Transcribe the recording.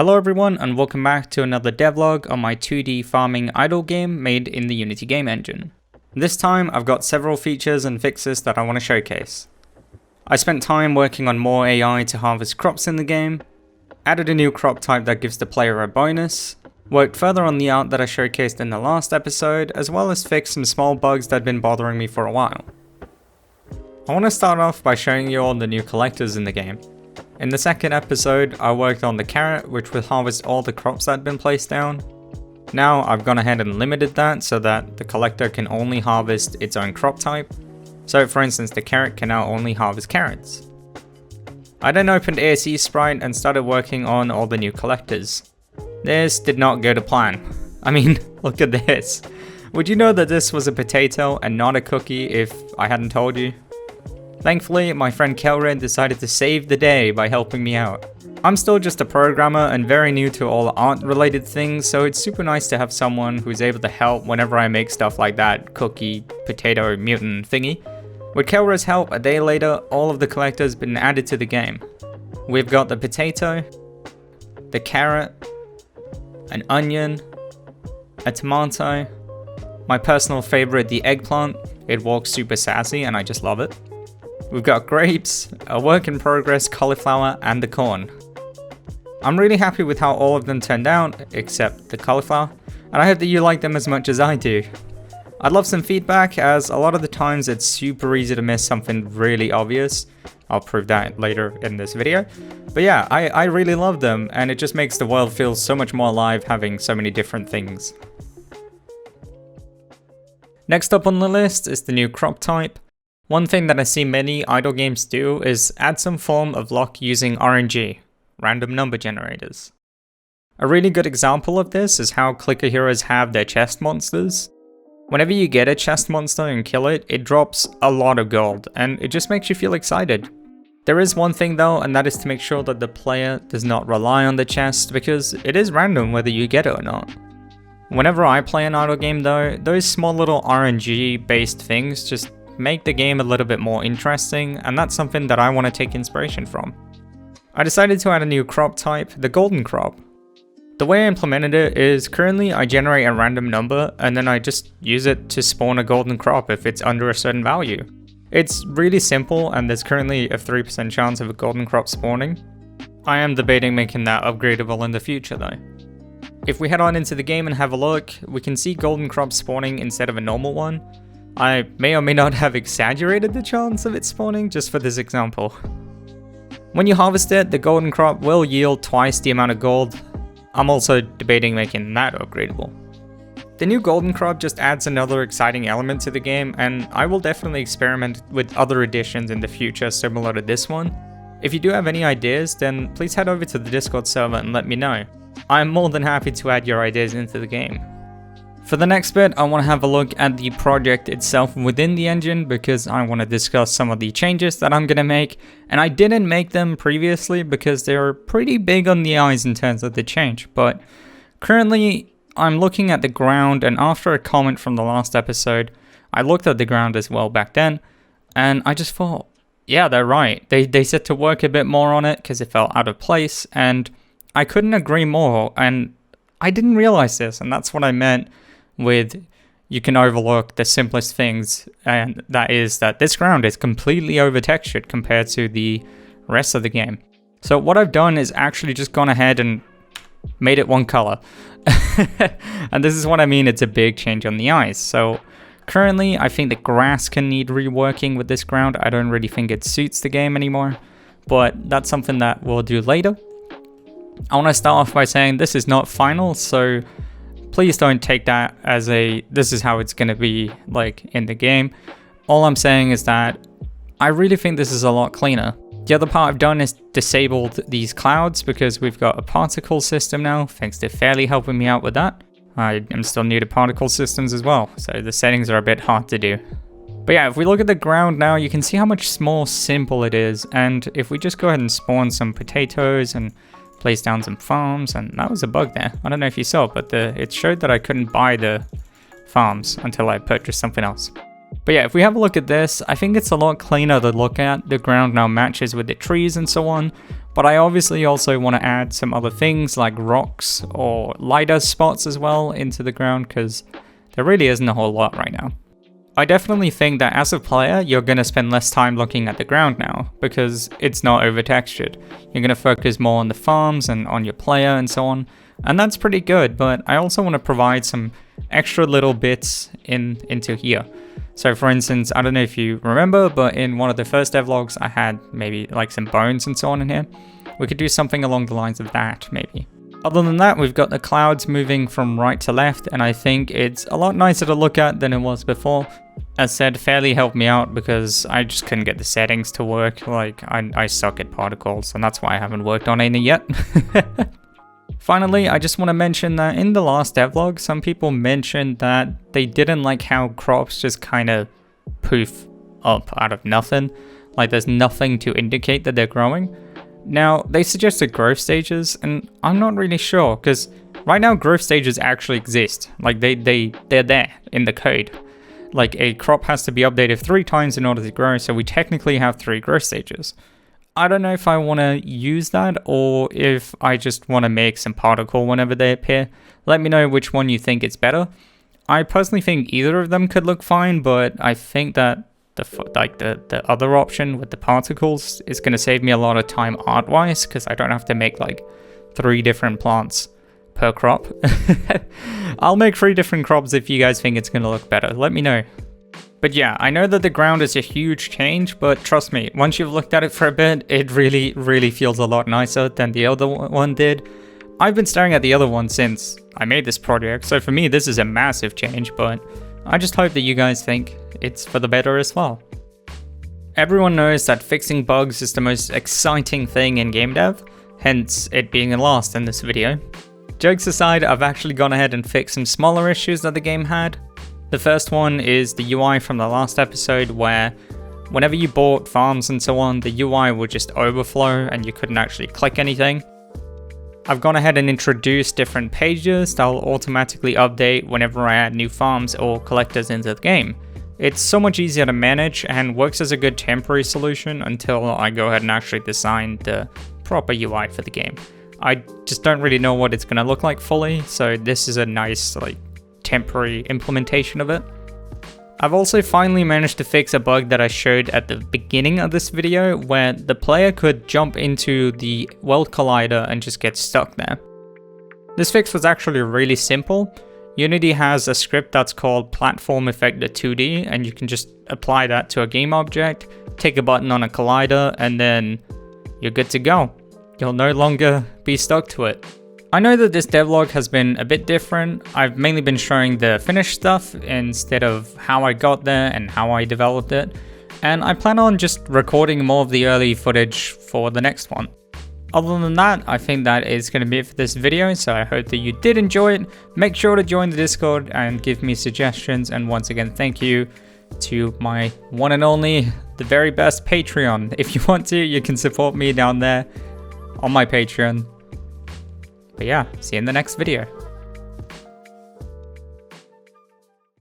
Hello everyone and welcome back to another devlog on my 2D farming idle game made in the Unity game engine. This time I've got several features and fixes that I want to showcase. I spent time working on more AI to harvest crops in the game, added a new crop type that gives the player a bonus, worked further on the art that I showcased in the last episode, as well as fixed some small bugs that had been bothering me for a while. I want to start off by showing you all the new collectors in the game. In the second episode, I worked on the carrot, which would harvest all the crops that had been placed down. Now I've gone ahead and limited that so that the collector can only harvest its own crop type. So for instance, the carrot can now only harvest carrots. I then opened ASE Sprite and started working on all the new collectors. This did not go to plan. I mean, look at this. Would you know that this was a potato and not a cookie if I hadn't told you? Thankfully, my friend Kelrin decided to save the day by helping me out. I'm still just a programmer and very new to all art related things, so it's super nice to have someone who's able to help whenever I make stuff like that cookie, potato, mutant thingy. With Kelrin's help, a day later, all of the collectors been added to the game. We've got the potato, the carrot, an onion, a tomato, my personal favorite, the eggplant. It walks super sassy and I just love it. We've got grapes, a work in progress cauliflower, and the corn. I'm really happy with how all of them turned out, except the cauliflower, and I hope that you like them as much as I do. I'd love some feedback, as a lot of the times it's super easy to miss something really obvious. I'll prove that later in this video. But yeah, I really love them, and it just makes the world feel so much more alive having so many different things. Next up on the list is the new crop type. One thing that I see many idle games do is add some form of luck using RNG, random number generators. A really good example of this is how clicker heroes have their chest monsters. Whenever you get a chest monster and kill it, it drops a lot of gold, and it just makes you feel excited. There is one thing though, and that is to make sure that the player does not rely on the chest, because it is random whether you get it or not. Whenever I play an idle game though, those small little RNG based things just make the game a little bit more interesting, and that's something that I want to take inspiration from. I decided to add a new crop type, the golden crop. The way I implemented it is currently I generate a random number and then I just use it to spawn a golden crop if it's under a certain value. It's really simple and there's currently a 3% chance of a golden crop spawning. I am debating making that upgradable in the future though. If we head on into the game and have a look, we can see golden crops spawning instead of a normal one. I may or may not have exaggerated the chance of it spawning just for this example. When you harvest it, the golden crop will yield twice the amount of gold. I'm also debating making that upgradable. The new golden crop just adds another exciting element to the game, and I will definitely experiment with other additions in the future similar to this one. If you do have any ideas, then please head over to the Discord server and let me know. I'm more than happy to add your ideas into the game. For the next bit, I want to have a look at the project itself within the engine because I want to discuss some of the changes that I'm going to make, and I didn't make them previously because they're pretty big on the eyes in terms of the change, but currently I'm looking at the ground, and after a comment from the last episode, I looked at the ground as well back then, and I just thought, yeah, they're right. They said to work a bit more on it because it felt out of place, and I couldn't agree more, and I didn't realize this, and that's what I meant with you can overlook the simplest things, and that is that this ground is completely over textured compared to the rest of the game. So what I've done is actually just gone ahead and made it one color. And this is what I mean, it's a big change on the eyes. So currently I think the grass can need reworking with this ground. I don't really think it suits the game anymore, but that's something that we'll do later. I want to start off by saying this is not final, so please don't take that as this is how it's going to be like in the game. All I'm saying is that I really think this is a lot cleaner. The other part I've done is disabled these clouds because we've got a particle system now, thanks to Fairly helping me out with that. I am still new to particle systems as well, so the settings are a bit hard to do. But yeah, if we look at the ground now, you can see how much more simple it is, and if we just go ahead and spawn some potatoes and place down some farms, and that was a bug there. I don't know if you saw, but it showed that I couldn't buy the farms until I purchased something else. But yeah, if we have a look at this, I think it's a lot cleaner to look at. The ground now matches with the trees and so on, But I obviously also want to add some other things like rocks or lighter spots as well into the ground, because there really isn't a whole lot right now. I definitely think that as a player, you're going to spend less time looking at the ground now, because it's not over textured. You're going to focus more on the farms and on your player and so on, and that's pretty good, but I also want to provide some extra little bits into here. So for instance, I don't know if you remember, but in one of the first devlogs, I had maybe like some bones and so on in here. We could do something along the lines of that, maybe. Other than that, we've got the clouds moving from right to left, and I think it's a lot nicer to look at than it was before. As said, Fairly helped me out because I just couldn't get the settings to work. Like, I suck at particles, and that's why I haven't worked on any yet. Finally, I just want to mention that in the last devlog, some people mentioned that they didn't like how crops just kind of poof up out of nothing. Like, there's nothing to indicate that they're growing. Now, they suggested growth stages, and I'm not really sure, because right now growth stages actually exist. Like, they're there in the code. Like, a crop has to be updated 3 times in order to grow, so we technically have 3 growth stages. I don't know if I want to use that, or if I just want to make some particle whenever they appear. Let me know which one you think is better. I personally think either of them could look fine, but I think that the other option with the particles is going to save me a lot of time art-wise, because I don't have to make like 3 different plants per crop. I'll make 3 different crops if you guys think it's going to look better. Let me know. But yeah, I know that the ground is a huge change, but trust me, once you've looked at it for a bit, it really feels a lot nicer than the other one did. I've been staring at the other one since I made this project, so for me this is a massive change, but I just hope that you guys think it's for the better as well. Everyone knows that fixing bugs is the most exciting thing in game dev, hence it being a last in this video. Jokes aside, I've actually gone ahead and fixed some smaller issues that the game had. The first one is the UI from the last episode, where whenever you bought farms and so on, the UI would just overflow and you couldn't actually click anything. I've gone ahead and introduced different pages that will automatically update whenever I add new farms or collectors into the game. It's so much easier to manage and works as a good temporary solution until I go ahead and actually design the proper UI for the game. I just don't really know what it's going to look like fully, so this is a nice temporary implementation of it. I've also finally managed to fix a bug that I showed at the beginning of this video, where the player could jump into the world collider and just get stuck there. This fix was actually really simple. Unity has a script that's called platform effector 2D, and you can just apply that to a game object, take a button on a collider, and then you're good to go. You'll no longer be stuck to it. I know that this devlog has been a bit different. I've mainly been showing the finished stuff instead of how I got there and how I developed it, and I plan on just recording more of the early footage for the next one. Other than that, I think that is going to be it for this video, so I hope that you did enjoy it. Make sure to join the Discord and give me suggestions, and once again, thank you to my one and only, the very best Patreon. If you want to, you can support me down there on my Patreon. But yeah, see you in the next video.